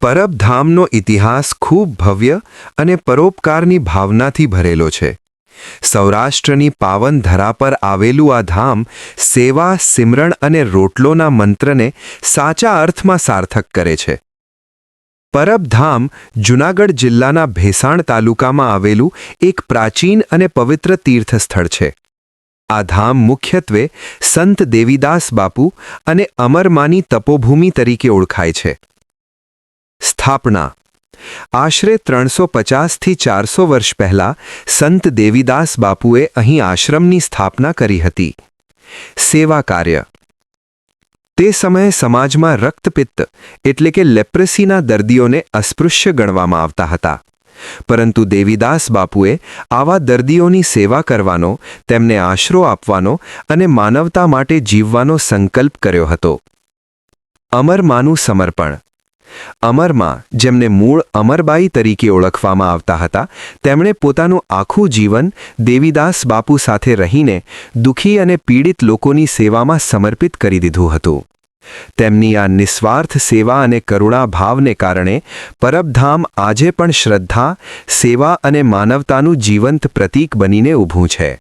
પરબધામનો ઇતિહાસ ખૂબ ભવ્ય અને પરોપકારની ભાવનાથી ભરેલો છે. સૌરાષ્ટ્રની પાવન ધરા પર આવેલું આ ધામ સેવા, સિમરણ અને રોટલોના મંત્રને સાચા અર્થમાં સાર્થક કરે છે. પરબધામ જૂનાગઢ જિલ્લાના ભેસાણ તાલુકામાં આવેલું એક પ્રાચીન અને પવિત્ર તીર્થસ્થળ છે. આ ધામ મુખ્યત્વે સંત દેવીદાસ બાપુ અને અમરમાની તપોભૂમિ તરીકે ઓળખાય છે. સ્થાપના આશરે 350થી 400 વર્ષ પહેલાં સંત દેવીદાસ બાપુએ અહીં આશ્રમની સ્થાપના કરી હતી. સેવા કાર્ય તે સમયે સમાજમાં રક્તપિત્ત એટલે કે લેપ્રસીના દર્દીઓને અસ્પૃશ્ય ગણવામાં આવતા હતા. પરંતુ દેવીદાસ બાપુએ આવા દર્દીઓની સેવા કરવાનો, તેમને આશરો આપવાનો અને માનવતા માટે જીવવાનો સંકલ્પ કર્યો હતો. અમરમાનું સમર્પણ અમરમાં, જેમને મૂળ અમરબાઈ તરીકે ઓળખવામાં આવતા હતા, તેમણે પોતાનું આખું જીવન દેવીદાસ બાપુ સાથે રહીને દુઃખી અને પીડિત લોકોની સેવામાં સમર્પિત કરી દીધું હતું. તેમની આ નિસ્વાર્થ સેવા અને કરુણા ભાવને કારણે પરબધામ આજે પણ શ્રદ્ધા, સેવા અને માનવતાનું જીવંત પ્રતીક બનીને ઊભું છે.